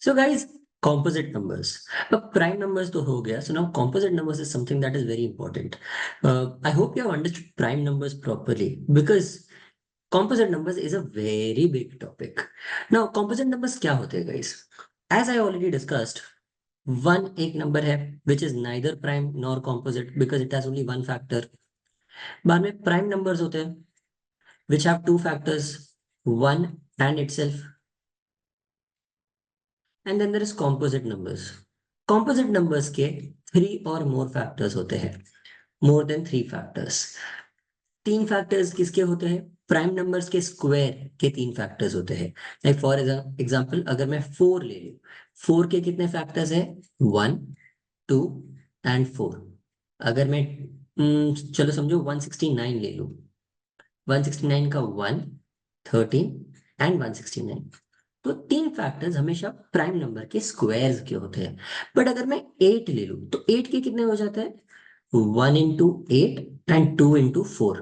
So guys, composite numbers. अब prime numbers तो हो गया. So now composite numbers is something that is very important. I hope you have understood prime numbers properly because composite numbers is a very big topic. Now composite numbers क्या होते हैं guys? As I already discussed, one एक number है which is neither prime nor composite because it has only one factor. बाद में prime numbers होते हैं which have two factors, one and itself. And then there is composite numbers. Composite numbers के three or more factors होते हैं, more than three factors. तीन factors किसके होते हैं? प्राइम नंबर्स के स्क्वायर के तीन फैक्टर्स होते हैं. लाइक फॉर एग्जांपल अगर मैं 4 ले लूं, 4 के कितने फैक्टर्स हैं? 1, 2 एंड 4. अगर मैं चलो समझो 169 ले लूं, 169 का 1, 13 एंड 169. तो तीन फैक्टर्स हमेशा प्राइम नंबर के स्क्वायर्स के होते हैं. बट अगर मैं 8 ले लूं तो 8 के कितने हो जाते हैं? 1 इंटू 8 एंड 2 इंटू 4.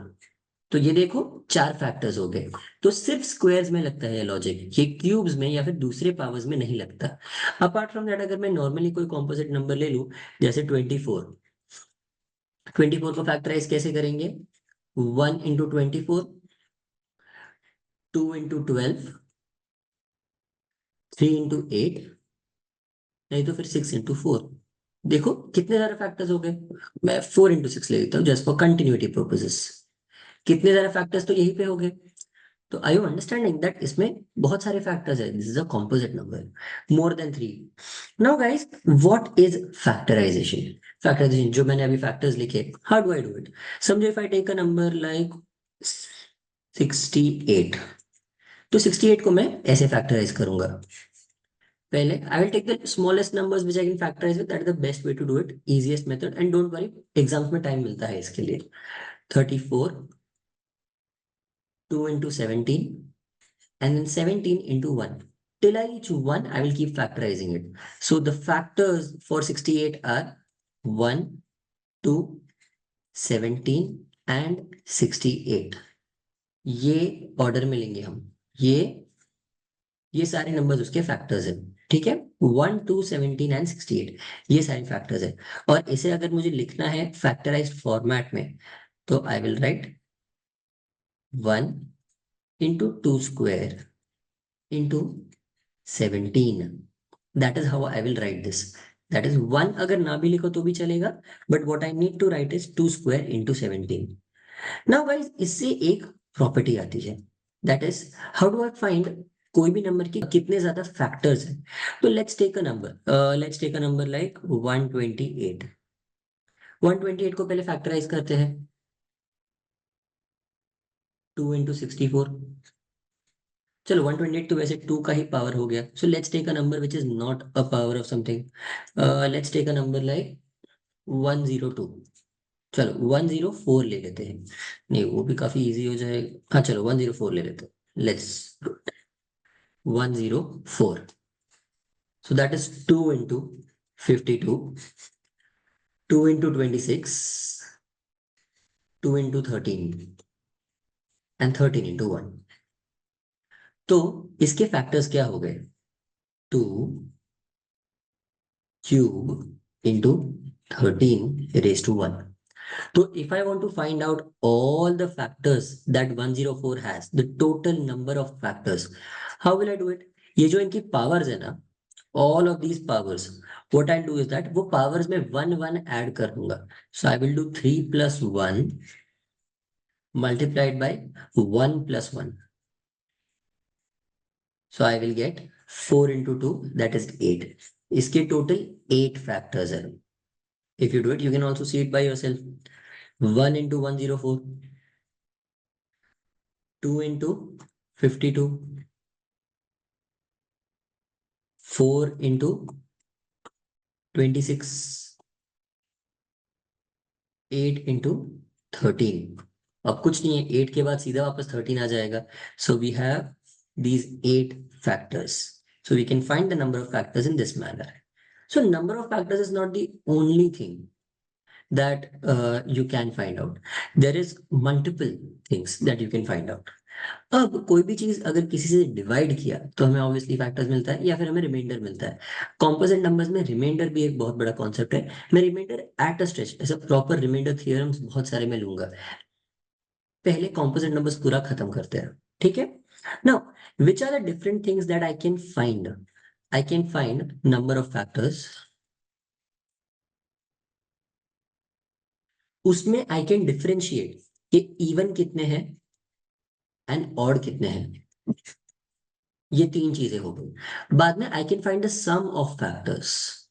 तो ये देखो चार फैक्टर्स हो गए. तो सिर्फ स्क्वायर्स में लगता है लॉजिक, ये क्यूब्स में या फिर दूसरे पावर्स में नहीं लगता. अपार्ट फ्रॉम दैट अगर मैं नॉर्मली कोई कॉम्पोजिट नंबर ले लूं जैसे 24, 24 को फैक्टराइज कैसे करेंगे? 1 इंटू 24, 2 इंटू 12, 3 इंटू 8, नहीं तो फिर 6 इंटू 4. देखो कितने सारे फैक्टर्स हो गए. मैं 4 इंटू 6 ले लेता हूँ जस्ट फॉर कंटिन्यूटी पर्पसेस. कितने सारे फैक्टर्स तो यही पे हो गए. तो आई यू अंडरस्टैंडिंग दैट इसमें बहुत सारे फैक्टर्स है. This is a composite number, more than 3. Now guys, what is factorization? Factorization जो मैंने अभी फैक्टर्स लिखे, how do I do it? समझो if I take a number like 68, तो 68 को मैं ऐसे फैक्टराइज करूंगा. पहले I will take the smallest numbers which I can factorize with. That is the best way to do it, easiest method. And don't worry, exams में time मिलता है इसके लिए. 34, 2 into 17, and then 17 into 1. Till I reach 1, I will keep factorizing it. So the factors for 68 are 1, 2, 17 and 68. ये order में लेंगे हम. ये सारे नंबर्स उसके फैक्टर्स हैं. ठीक है, 1, 2, 17 एंड 68 ये सारे फैक्टर्स हैं. और इसे अगर मुझे लिखना है फैक्टराइज्ड फॉर्मेट में तो I will write 1 into 2 square into 17. That is how I will write this. That is 1 अगर ना भी लिखो तो भी चलेगा, but what I need to write is 2 square into 17. Now guys, इससे एक प्रॉपर्टी आती है. That is, how do I find कोई भी नंबर की कितने ज्यादा फैक्टर्स हैं? तो let's take a number like 128. 128 को पहले फैक्टराइज करते हैं. 2 into 64. चलो 128 तो वैसे 2 का ही पावर हो गया. So let's take a number which is not a power of something. Let's take a number like 102. चलो 104 ले लेते हैं. नहीं, वो भी काफी इजी हो जाएगा. हाँ चलो 104 ले लेते हैं. Let's 104. So that is 2 into 52, 2 into 26, 2 into 13 and 13 into 1. तो इसके फैक्टर्स क्या हो गए? 2 cube into 13 raised to 1. So if I want to find out all the factors that 104 has, the total number of factors, how will I do it? ये जो इनकी powers है ना, all of these powers, what I'll do is that वो powers में 1 add कर दूंगा. So I will do 3 plus 1 multiplied by 1 plus 1. So I will get 4 into 2, that is 8. इसके total 8 factors है. If you do it, you can also see it by yourself. 1 into 104, 2 into 52, 4 into 26, 8 into 13. अब कुछ नहीं है, 8 के बाद सीधा वापस 13 आ जाएगा. So we have these 8 factors. So we can find the number of factors in this manner. So number of factors is not the only thing that you can find out. There is multiple things that you can find out. अब कोई भी चीज अगर किसी से divide किया तो हमें ऑब्वियसली फैक्टर्स मिलता है या फिर हमें रिमाइंडर मिलता है। कॉम्पोजिट नंबर्स में रिमाइंडर भी एक बहुत बड़ा कॉन्सेप्ट है। मैं रिमाइंडर एट अ स्ट्रेच, ऐसा प्रॉपर रिमाइंडर थियरम्स बहुत सारे मैं लूंगा। पहले कॉम्पोजिट नंबर्स पूरा खत्म करते हैं, ठीक है। Now which are the different things that I can find number of factors, उसमें आई कैन डिफरेंशिएट कि इवन कितने हैं एंड ऑड कितने हैं। ये तीन चीजें हो गई। बाद में I can find the sum of factors,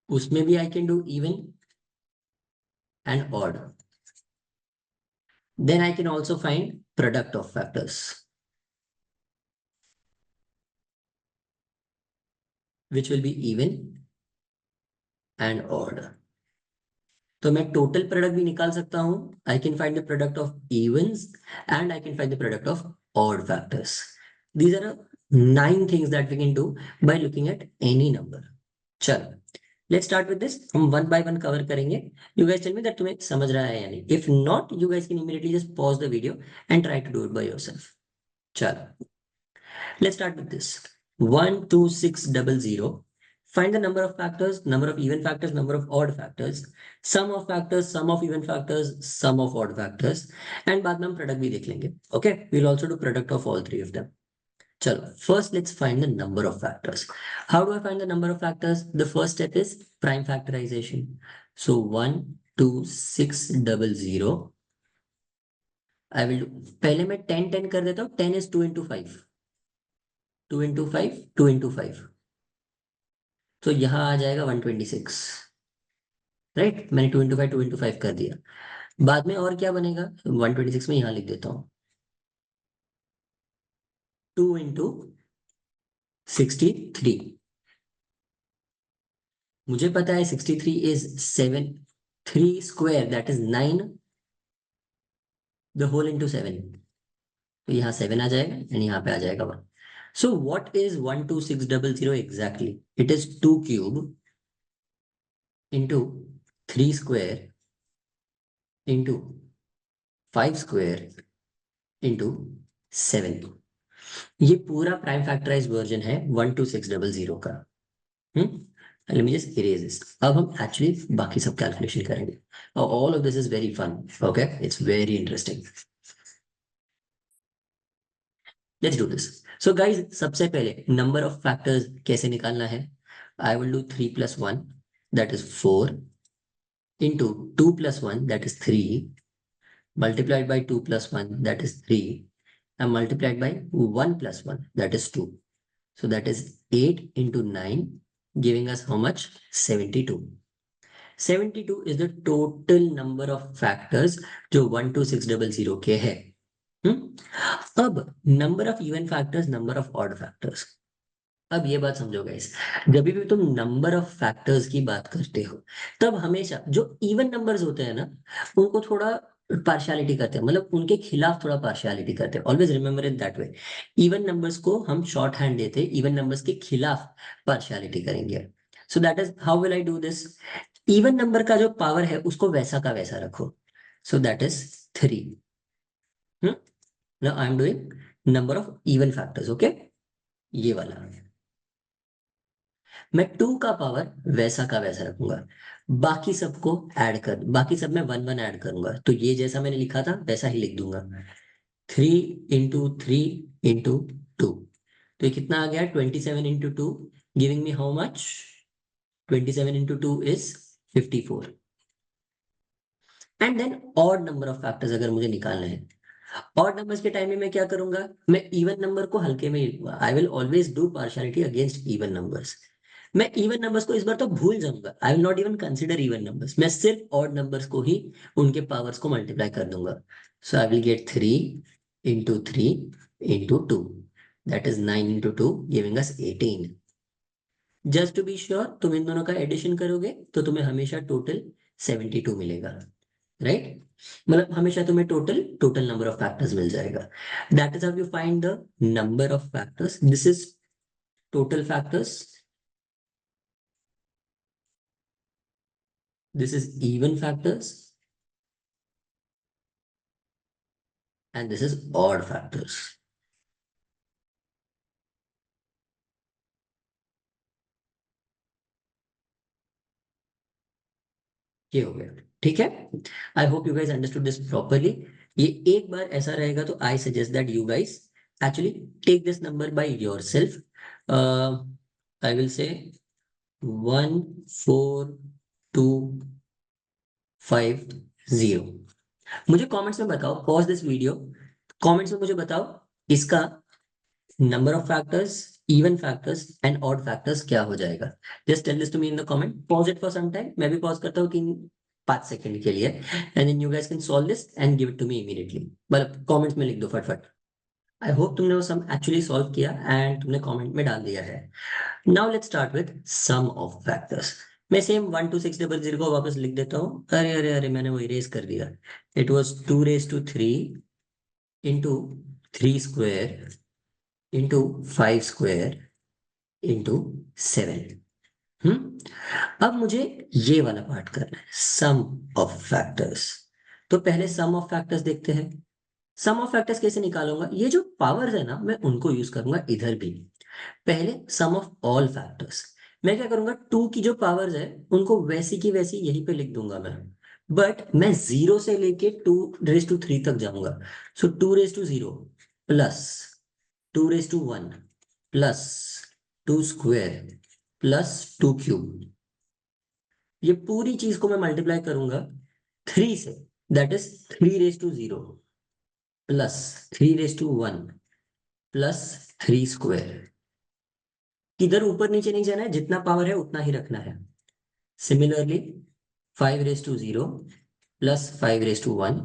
उसमें भी I can do even and odd. Then I can also find product of factors which will be even and odd. तो मैं टोटल प्रोडक्ट भी निकाल सकता हूं। I can find the product of evens and I can find the product of odd factors. These are 9 things that we can do by looking at any number. चलो let's start with this, हम one by one cover करेंगे। You guys tell me that तुम्हें समझ रहा है या नहीं। If not, you guys can immediately just pause the video and try to do it by yourself. चलो let's start with this. 12600. Find the number of factors, number of even factors, number of odd factors, sum of factors, sum of even factors, sum of odd factors, and बाद में हम product भी देख लेंगे. Okay, we'll also do product of all three of them. चलो, first let's find the number of factors. How do I find the number of factors? The first step is prime factorization. So 12600. I will do, पहले मैं 10 कर देता हूँ. 10 is 2 into 5. 2 into 5, 2 into 5. तो यहां आ जाएगा 126। Right, मैंने 2 into 5, 2 into 5 कर दिया। बाद में और क्या बनेगा, 126 में यहां लिख देता हूं 2 into 63। मुझे पता है 63 is 7, 3 square that is 9, the whole into 7। तो यहाँ 7 आ जाएगा एंड यहाँ पे आ जाएगा 1। So what is 12600 exactly? It is 2 cube into 3 square into 5 square into 7। ये पूरा प्राइम फैक्टराइज वर्जन है 12600 का। Let me just erase this. अब हम एक्चुअली बाकी सब कैलकुलेशन करेंगे। All of this is very fun. Okay, it's very interesting. Let's do this. So guys, सबसे पहले नंबर ऑफ फैक्टर्स कैसे निकालना है। I will do 3+1 that is 4 into 2+1 that is 3 multiplied by 2+1 that is 3 and multiplied by 1+1 that is 2. So that is 8 into 9 giving us how much? 72. 72 is the total number of factors जो 12600 के है। अब number of even factors, number of odd factors. अब ये बात समझो guys, जब भी तुम नंबर ऑफ फैक्टर्स की बात करते हो तब हमेशा जो इवन नंबर्स होते हैं ना उनको थोड़ा पार्शियलिटी करते हैं, मतलब उनके खिलाफ थोड़ा पार्शियलिटी करते हैं। Always remember it that way. Even numbers को हम शॉर्ट हैंड देते हैं, इवन नंबर्स के खिलाफ पार्शियलिटी करेंगे। सो that is how will I do this. Even number का जो पावर है उसको वैसा का वैसा रखो। सो that is 3। Now I am doing number of even factors. Okay, ये वाला मैं 2 का पावर वैसा का वैसा रखूंगा। बाकी सबको ऐड कर, बाकी सब में 1 1 ऐड करूंगा, तो ये जैसा मैंने लिखा था वैसा ही लिख दूंगा। 3 into 3 into 2। तो ये कितना आ गया? 27 into 2 giving me how much? 27 into 2 is 54। And then odd number of factors अगर मुझे निकालने हैं, ऑड नंबर्स के टाइम में मैं क्या करूंगा, मैं इवन नंबर को हल्के में लिखूंगा। I will always do partiality against even numbers. मैं इवन नंबर्स को इस बार तो भूल जाऊंगा, I will not even consider even numbers. मैं सिर्फ ऑड नंबर्स को ही उनके पावर्स को मल्टीप्लाई कर दूंगा। So I will get 3 into 3 into 2 that is 9 into 2 giving us 18। Just to be sure, तुम इन दोनों का एडिशन करोगे तो तुम्हें हमेशा टोटल 72 मिलेगा। राइट, मतलब हमेशा तुम्हें total total number of factors मिल जाएगा। That is how you find the number of factors. This is total factors, this is even factors, and this is odd factors. ये हो गया, ठीक है। I hope you guys understood this properly. ये एक बार ऐसा रहेगा तो I suggest that you guys actually take this number by yourself. I will say 14250। मुझे कमेंट्स में बताओ, पॉज दिस वीडियो, कमेंट्स में मुझे बताओ इसका number of factors, even factors and odd factors क्या हो जाएगा। Just tell this to me in the comment, pause it for some time, मैं भी पॉज करता हूँ 5 सेकंड के लिए, and then you guys can solve this and give it to me immediately. मतलब कमेंट्स में लिख दो फटफट। आई होप तुमने वो सम एक्चुअली सॉल्व किया एंड तुमने कमेंट में डाल दिया है। Now let's start with sum of factors. मैं सेम 12600 को वापस लिख देता हूँ। अरे अरे अरे, मैंने वो इरेज कर दिया। It was 2 raised to 3 into 3 square into 5 square into 7। अब मुझे ये वाला पार्ट करना है, सम ऑफ फैक्टर्स। तो पहले सम ऑफ फैक्टर्स देखते हैं। सम ऑफ फैक्टर्स कैसे निकालूंगा, ये जो पावर्स है ना, मैं उनको यूज करूंगा इधर भी। पहले सम ऑफ ऑल फैक्टर्स। मैं क्या करूंगा, 2 की जो पावर्स है उनको वैसी की वैसी यहीं पे लिख दूंगा मैं। बट मैं 0 से लेके 2 raised to 3 तक जाऊंगा। सो 2 raised to 0 plus 2 raised to 1 plus 2 square plus 2 cube. ये पूरी चीज को मैं मल्टीप्लाई करूंगा 3 से, that is 3 raised to 0 plus 3 raised to 1 plus 3 square। इधर ऊपर नीचे नहीं जाना है, जितना पावर है उतना ही रखना है। Similarly 5 raised to 0 plus 5 raised to 1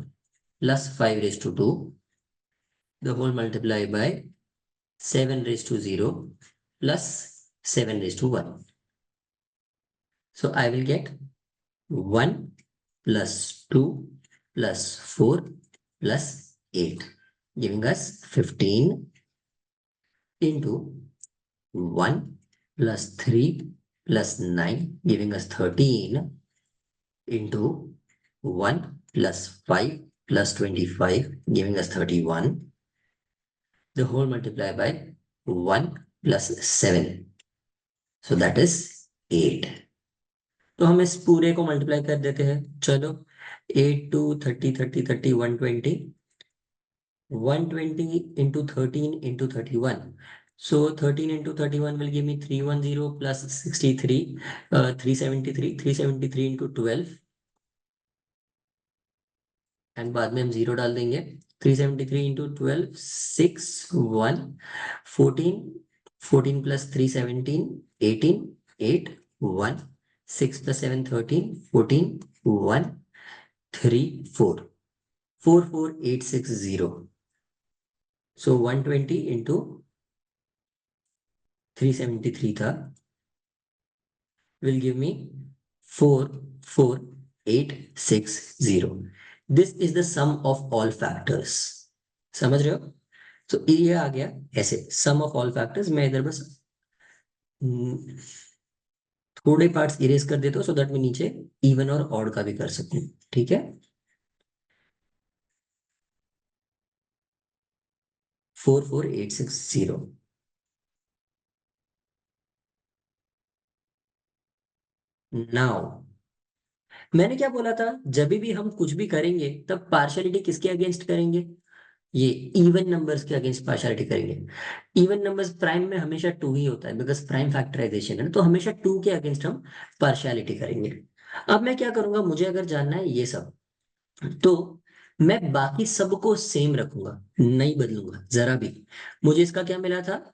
plus 5 raised to 2, the whole multiply by 7 raised to 0 plus 7 raised to 1। So I will get 1 plus 2 plus 4 plus 8, giving us 15 into 1 plus 3 plus 9, giving us 13 into 1 plus 5 plus 25, giving us 31. The whole multiplied by 1 plus 7. So that is 8. तो हम इस पूरे को multiply कर देते हैं। चलो 8 to 30 30 30 120, 120 into 13 into 31। So 13 into 31 will give me 310 plus 63, 373, 373 into 12, and बाद में हम जीरो डाल देंगे। 373 into 12 6 1 14, 14 plus 3 17 18 8 1 6 plus 7 13 14 1 3 4 4 4 8 6 0। So 120 into 373 था, will give me 44860। This is the sum of all factors. समझ रहे हो? तो ये आ गया ऐसे सम ऑफ ऑल फैक्टर्स। मैं इधर बस थोड़े पार्ट्स इरेज कर देता हूँ सो दैट मैं नीचे इवन और ऑड का भी कर सकूं। ठीक है, 44860। नाउ मैंने क्या बोला था, जब भी हम कुछ भी करेंगे तब पार्शियलिटी किसके अगेंस्ट करेंगे, ये इवन नंबर्स के अगेंस्ट पार्शियलिटी करेंगे। इवन नंबर्स प्राइम में हमेशा 2 ही होता है, बिकॉज प्राइम फैक्टराइजेशन है, तो हमेशा 2 के अगेंस्ट हम पार्शियलिटी करेंगे। अब मैं क्या करूंगा, मुझे अगर जानना है ये सब, तो मैं बाकी सबको सेम रखूंगा, नहीं बदलूंगा जरा भी। मुझे इसका क्या मिला था,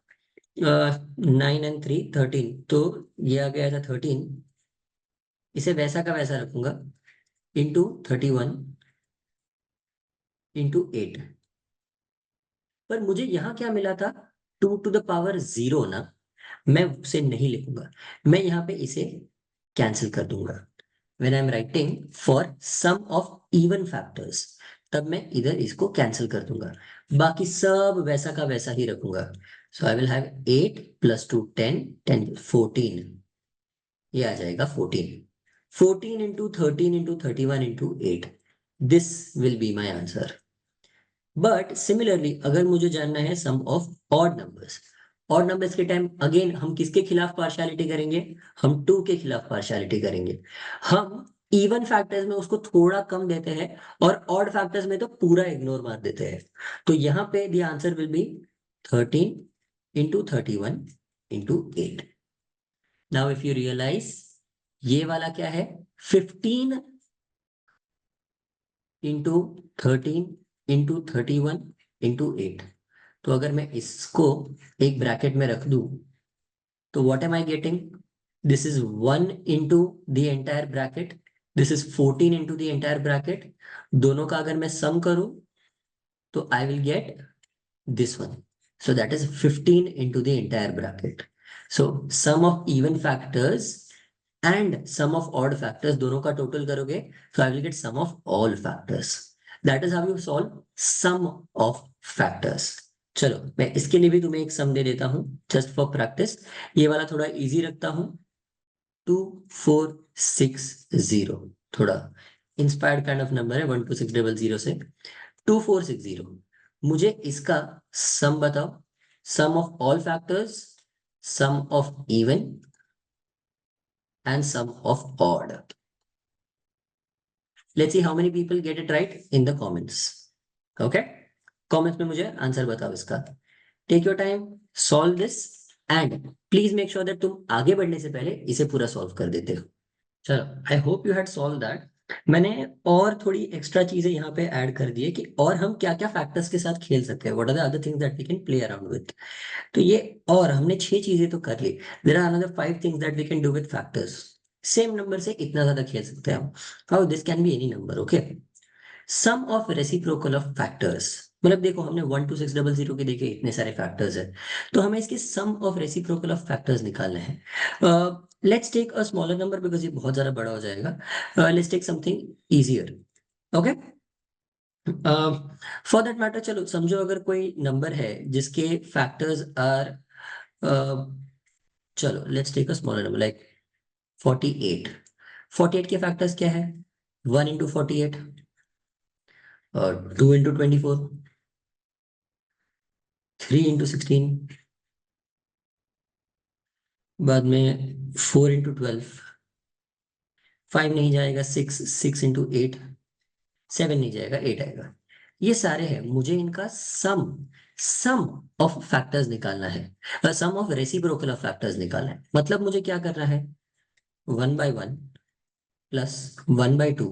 9 and 3 13, तो ये आ गया था 13। इसे वैसा का वैसा रखूंगा, इंटू 31 इंटू 8। पर मुझे यहाँ क्या मिला था, 2 to the power 0 ना, मैं उसे नहीं लिखूंगा, मैं यहाँ पे इसे कैंसिल कर दूंगा। When I am writing for sum of even factors, तब मैं इधर इसको कैंसिल कर दूंगा, बाकी सब वैसा का वैसा ही रखूंगा। सो आई विल हैव 8 + 2 10 10 14, ये आ जाएगा 14। 14 into 13 into 31 into 8, this will be my answer. But similarly अगर मुझे जानना है सम ऑफ ऑड नंबर्स के टाइम अगेन हम किसके खिलाफ पार्शियलिटी करेंगे, हम 2 के खिलाफ पार्शियलिटी करेंगे। हम इवन फैक्टर्स में उसको थोड़ा कम देते हैं और ऑड फैक्टर्स में तो पूरा इग्नोर मार देते हैं। तो यहाँ पे the answer will be 13 into 31 into 8। Now if you realize ये वाला क्या है, 15 इंटू 13 इंटू 31 इंटू 8। तो अगर मैं इसको एक ब्रैकेट में रख दूं तो what am I getting, this is 1 into the entire bracket, this is 14 into the entire bracket. दोनों का अगर मैं सम करूं तो आई will gate this one. So that is 15 into the entire bracket. So sum of even factors and sum of odd factors दोनों का total करोगे so I will get sum of all factors. That is how you solve sum of factors. चलो मैं इसके लिए भी तुम्हें एक सम दे देता हूं just for practice. ये वाला थोड़ा easy रखता हूं, 2460, थोड़ा इंस्पायर्ड काइंड ऑफ नंबर है 12600 से। 2460, मुझे इसका सम बताओ, sum of all factors, sum of even and sum of odd. Let's see how many people get it right in the comments. Okay, comments में मुझे आंसर बताओ इसका। Take your time, solve this and please make sure that तुम आगे बढ़ने से पहले इसे पूरा सॉल्व कर देते हो। चलो, आई hope you had solve that. मैंने और थोड़ी एक्स्ट्रा चीजें यहाँ पे ऐड कर दी है कि और हम क्या क्या फैक्टर्स के साथ खेल सकते हैं, what are the other things that we can play around with. तो ये, और हमने 6 चीजें तो कर ली, there are another 5 things that we can do with factors. Same number से इतना ज्यादा खेल सकते हैं हम। How this can be any number. Okay, sum of reciprocal of factors, मतलब देखो हमने 12600 के देखे इतने सारे फैक्टर्स है, तो हमें इसके sum of reciprocal of factors निकालने हैं। Let's take a smaller number because ये बहुत ज्यादा बड़ा हो जाएगा। Let's take something easier. Okay, for that matter चलो समझो अगर कोई नंबर है जिसके फैक्टर्स आर, चलो let's take a smaller number like 48। 48 के फैक्टर्स क्या है, 1 इंटू 48 और 2 इंटू 24, 3 इंटू 16, बाद में 4 इंटू 12, 5 नहीं जाएगा, 6, 6 इंटू 8, 7 नहीं जाएगा, 8 आएगा। ये सारे हैं, मुझे इनका सम, सम ऑफ फैक्टर्स निकालना है, सम ऑफ रेसिप्रोकल ऑफ फैक्टर्स निकालना है। मतलब मुझे क्या करना है, 1/1 plus 1/2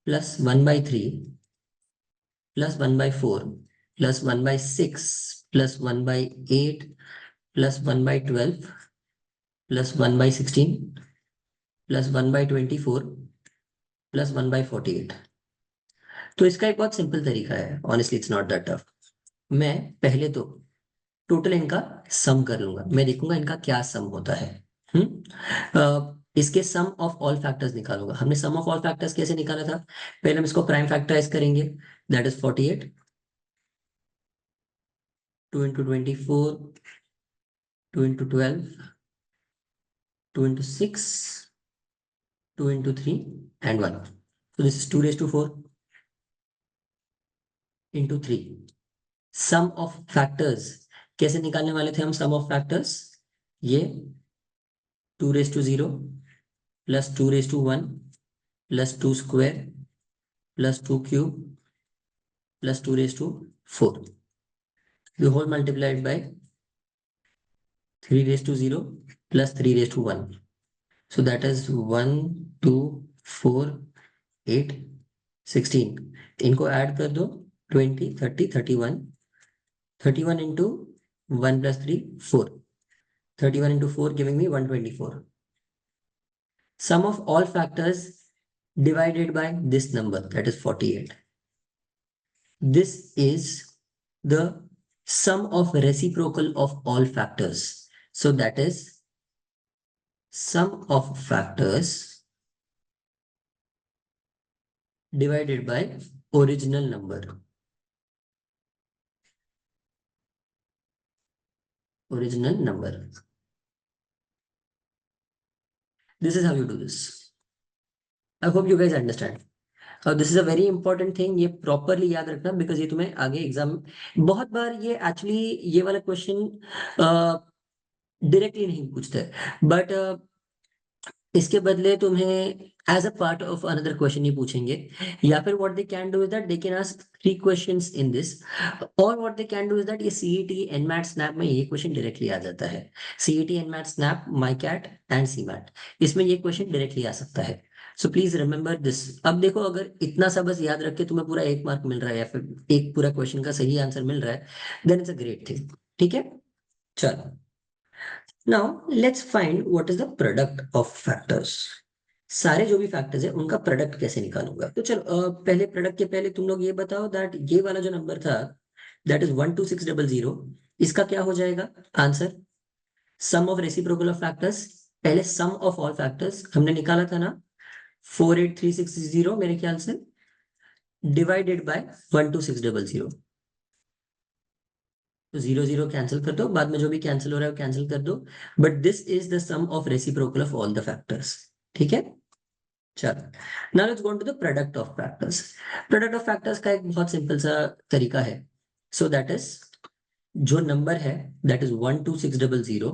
plus 1/3 plus 1/4 plus 1/6 plus 1/8 plus 1/12 plus 1/16 plus 1/24 plus 1/48। तो इसका एक बहुत सिंपल तरीका है, honestly it's not that tough. मैं पहले तो टोटल इनका सम कर लूंगा, मैं देखूंगा इनका क्या सम होता है। इसके सम ऑफ ऑल फैक्टर्स निकालूंगा। हमने सम ऑफ ऑल फैक्टर्स कैसे निकाला था, पहले हम इसको प्राइम फैक्टराइज करेंगे, that is 48, 2 into 24, 2 into 12, 2 into 6, 2 into 3 and 1। तो this is 2 raised to 4 into 3। Sum of factors कैसे निकालने वाले थे हम, सम ऑफ फैक्टर्स, ये 2 raised to 0 plus 2 raised to 1 plus 2 square plus 2 cube plus 2 raised to 4, the whole multiplied by 3 raised to 0 plus 3 raised to 1. So that is 1, 2, 4, 8, 16। इनको add कर दो, 20, 30, 31, 31 into 1 plus 3, 4, 31 into 4 giving me 124। Sum of all factors divided by this number, that is 48. This is the sum of reciprocal of all factors. So that is sum of factors divided by original number. Original number. This is how you do this. I hope you guys understand. और this is a very important thing, ये properly याद रखना, because ये तुम्हें आगे exam बहुत बार ये actually ये वाला क्वेश्चन डायरेक्टली नहीं पूछते, बट इसके बदले तुम्हें as a part of another question ही पूछेंगे, या फिर what they can do is that they can ask 3 questions in this, और what they can do is that ये सीईटी एनमैट स्नैप में ये क्वेश्चन डायरेक्टली आ जाता है। CET NMAT SNAP MICAT and CMAT, इसमें ये क्वेश्चन डायरेक्टली आ सकता है। So please remember this. अब देखो, अगर इतना सा बस याद रख के तुम्हें पूरा 1 मार्क मिल रहा है, या फिर एक पूरा क्वेश्चन का सही आंसर मिल रहा है, then it's a great thing. ठीक है, चलो। Now let's find what is the product of factors. सारे जो भी फैक्टर्स है उनका प्रोडक्ट कैसे निकालूंगा, तो चलो पहले प्रोडक्ट के पहले तुम लोग ये बताओ दैट ये वाला जो नंबर था दैट इज 12600, इसका क्या हो जाएगा answer? Sum of reciprocal of factors, पहले सम ऑफ ऑल फैक्टर्स हमने निकाला था ना, 48360 मेरे ख्याल से, डिवाइडेड बाय 12600। तो 0 0 कैंसिल कर दो, बाद में जो भी कैंसिल हो रहा है वो कैंसिल कर दो, but this is the sum of reciprocal of all the factors. ठीक है, चलो। Now let's go on to the product of factors. Product of factors का एक बहुत सिंपल सा तरीका है। सो दैट इज, जो नंबर है that is 12600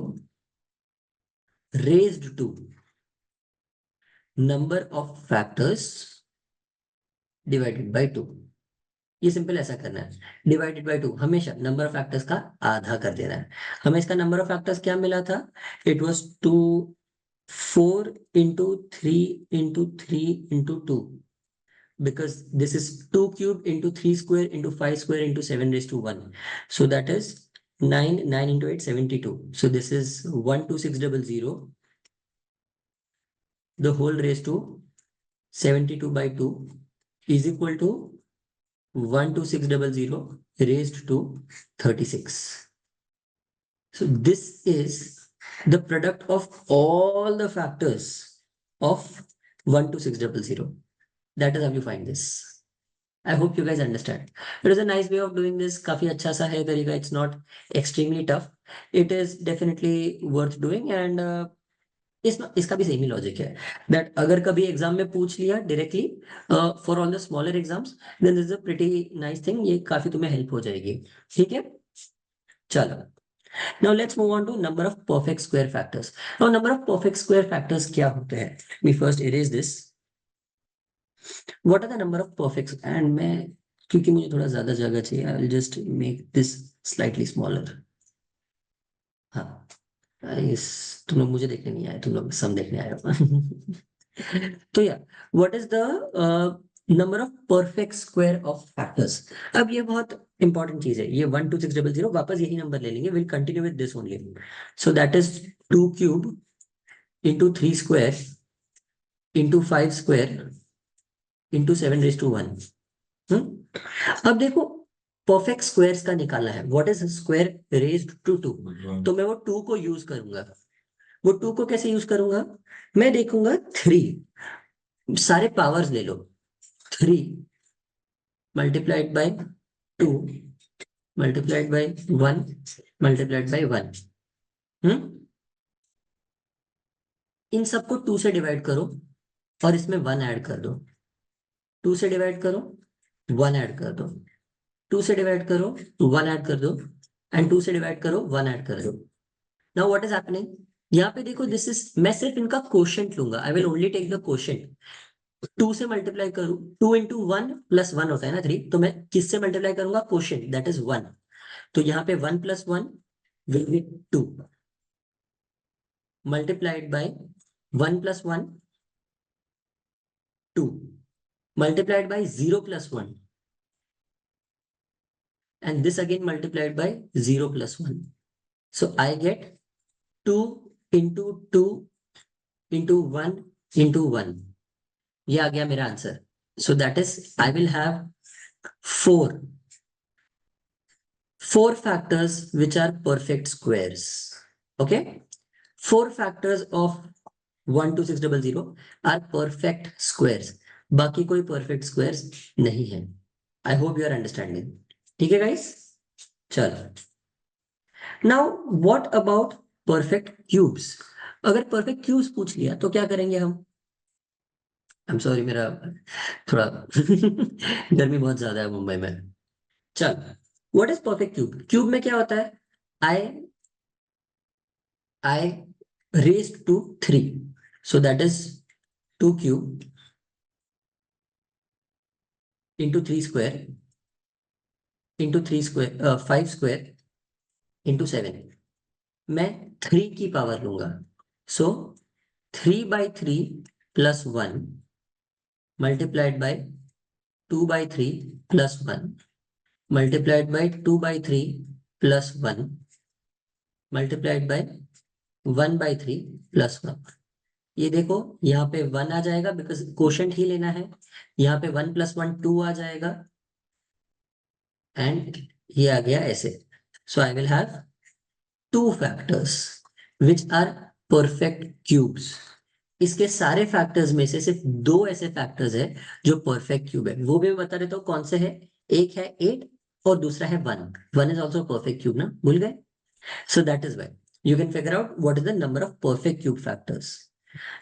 raised to number of factors divided by 2। ये सिंपल ऐसा करना है, डिवाइडेड बाय 2 हमेशा नंबर ऑफ फैक्टर्स का आधा कर देना है। हमें इसका नंबर ऑफ फैक्टर्स क्या मिला था? It was 2, 4 into 3 into 3 into 2, because this is 2 cube into 3 square into 5 square into 7 raised to 1. So that is 9, 9 into 8, 72. So this is 12600, the whole raised to 72 by 2 is equal to 12600 raised to 36. So this is the product of all the factors of 12600. That is how you find this. I hope you guys understand. It is a nice way of doing this. काफी अच्छा सा है तरीका. It's not extremely tough. It is definitely worth doing, and इसका भी same ही logic है that अगर कभी एग्जाम में पूछ लिया directly for all the smaller exams, then this is a pretty nice thing, ये काफी तुम्हें हेल्प हो जाएगी. ठीक है, चलो. Now let's move on to number of perfect square factors. Now number of perfect square factors क्या होते हैं? We first erase this. What are the number of perfect, and मैं, क्योंकि मुझे थोड़ा ज्यादा जगह चाहिए, I will just make this slightly smaller. हाँ, इस, तुम लोग मुझे देखने नहीं आए, तुम लोग सम देखने आए हो. तो या, what is the number of perfect square of factors? अब ये बहुत इंपॉर्टेंट चीज है, ये 12600 वापस यही नंबर ले लेंगे, will continue with this only. So that is 2 cube into 3 square into 5 square into 7 raise to 1. अब देखो, परफेक्ट स्क्वायर्स का निकालना है. What is square raised to 2? तो मैं वो 2 को यूज करूंगा. वो 2 को कैसे यूज करूंगा? मैं देखूंगा 3, सारे पावर्स ले लो. 3 multiplied by 2 multiplied by 1 multiplied bye 1. इन सबको 2 से डिवाइड करो और इसमें 1 ऐड कर दो. 2 से डिवाइड करो, 1 ऐड कर दो. 2 से डिवाइड करो, 1 ऐड कर दो. एंड 2 से डिवाइड करो, 1 ऐड कर दो. Now what is happening? यहाँ पे देखो, दिस इज, मैं सिर्फ इनका क्वोशिएंट लूंगा. I will only take the quotient. 2 से मल्टीप्लाई करूं, 2 इंटू 1 प्लस 1 होता है ना 3, तो मैं किससे मल्टीप्लाई करूंगा? Quotient, that is 1. तो यहाँ पे 1 plus 1 will be 2 multiplied by 1 plus 1 2 multiplied by 0 plus 1, and this again multiplied by 0 plus 1. So I get 2 into 2 into 1 into 1. ये आ गया मेरा answer. So that is, I will have 4 factors which are perfect squares. Okay, 4 factors of 12600 are perfect squares. बाकी कोई perfect squares नहीं है. I hope you are understanding. ठीक है गाइस, चलो. Now what about perfect cubes? अगर perfect cubes पूछ लिया तो क्या करेंगे हम? आई एम सॉरी, मेरा थोड़ा गर्मी बहुत ज्यादा है मुंबई में। चल, what is perfect cube? Cube में क्या होता है? I I raised to 3, so that is 2 cube into 3 square into 3 square 5 square into 7। मैं 3 की पावर लूंगा, so 3/3 plus 1 multiplied by 2/3 plus 1 multiplied by 2/3 plus 1 multiplied by 1/3 plus 1। ये देखो, यहाँ पे 1 आ जाएगा बिकॉज कोशेंट ही लेना है। यहाँ पे 1 + 1 2 आ जाएगा, एंड ये आ गया ऐसे। So I will have 2 factors which are perfect cubes. इसके सारे फैक्टर्स में से सिर्फ 2 ऐसे फैक्टर्स है जो परफेक्ट क्यूब है, वो भी मैं बता देता हूँ कौन से है। एक है 8 और दूसरा है 1। 1 इज ऑल्सो परफेक्ट क्यूब ना, भूल गए? So that is why you can figure out what is the number of perfect cube factors.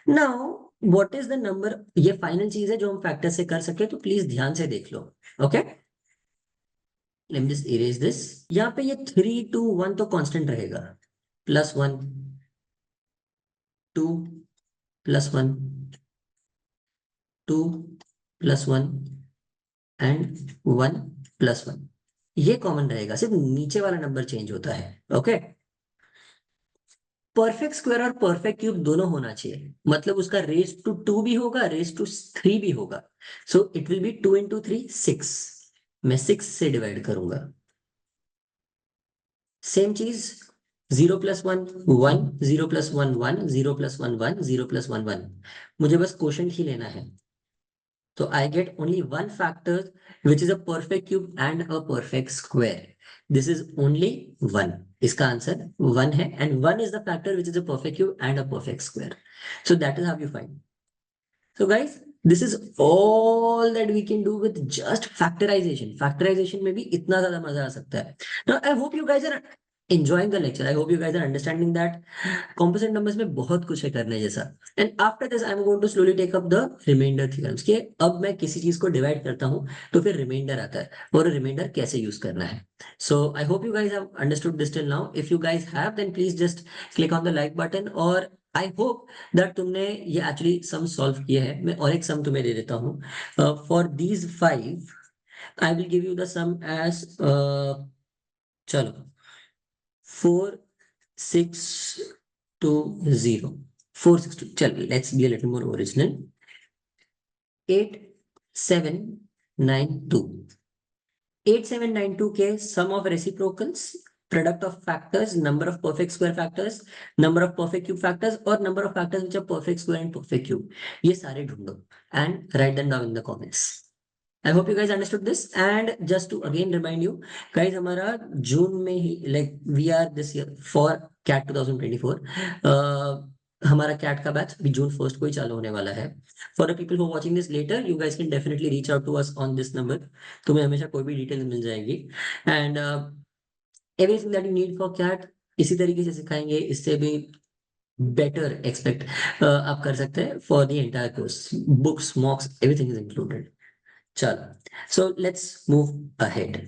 Now, what is the number? ये फाइनल चीज है जो हम फैक्टर से कर सके, तो प्लीज ध्यान से देख लो। Okay, let me just erase this. यहाँ पे ये 3 2 1 तो कांस्टेंट रहेगा, +1 2 +1 2 +1 एंड 1 + 1। ये कॉमन रहेगा, सिर्फ नीचे वाला नंबर चेंज होता है। ओके, परफेक्ट स्क्वायर और परफेक्ट क्यूब दोनों होना चाहिए, मतलब उसका रेज टू 2 भी होगा, रेज टू 3 भी होगा। So it will be 2 × 3 6। मैं 6 से डिवाइड करूंगा। सेम चीज, 0 + 1 1 0 + 1 1 0 + 1 1 0 + 1 1। मुझे बस क्वोशंट ही लेना है, तो I get only one factor which is a perfect cube and a perfect square. This is only 1। इसका आंसर 1 है, and 1 is the factor which is a perfect cube and a perfect square. So that is how you find. So guys, this is all that we can do with just factorization. Factorization में भी इतना ज्यादा मजा आ सकता है। Now I hope you guys are enjoying the lecture. I hope you guys are understanding that composite numbers में बहुत कुछ है करने जैसा। And after this I am going to slowly take up the remainder theorems कि अब मैं किसी चीज को डिवाइड करता हूँ तो फिर रिमाइंडर आता है, और रिमाइंडर कैसे यूज करना है। So I hope you guys have understood this till now. If you guys have, then please just click on the like button, और आई होप दैट तुमने ये एक्चुअली सम सॉल्व किया है। मैं और एक सम तुम्हें दे देता हूँ। For these 5 I will give you the sum as, चलो, 4 6 2 0 4 6 2। चलो, let's be a little more original. 8 7 9 2। 8 7 9 2 के sum of reciprocals, product of factors, number of perfect square factors, number of perfect cube factors, और number of factors which are perfect square and perfect cube, ये सारे ढूंढो and write them down in the comments. I hope you guys understood this, and just to again remind you guys, हमारा जून में ही, like we are this year for CAT 2024, हमारा cat का batch भी जून 1 को ही चालू होने वाला है। For the people who watching this later, you guys can definitely reach out to us on this number. तुम्हें हमेशा कोई भी डिटेल मिल जाएगी, and everything that you need for CAT इसी तरीके से सिखाएंगे, इससे भी बेटर एक्सपेक्ट आप कर सकते हैं for the entire course. Books, मॉक्स, everything is included. चलो, सो लेट्स मूव अहेड।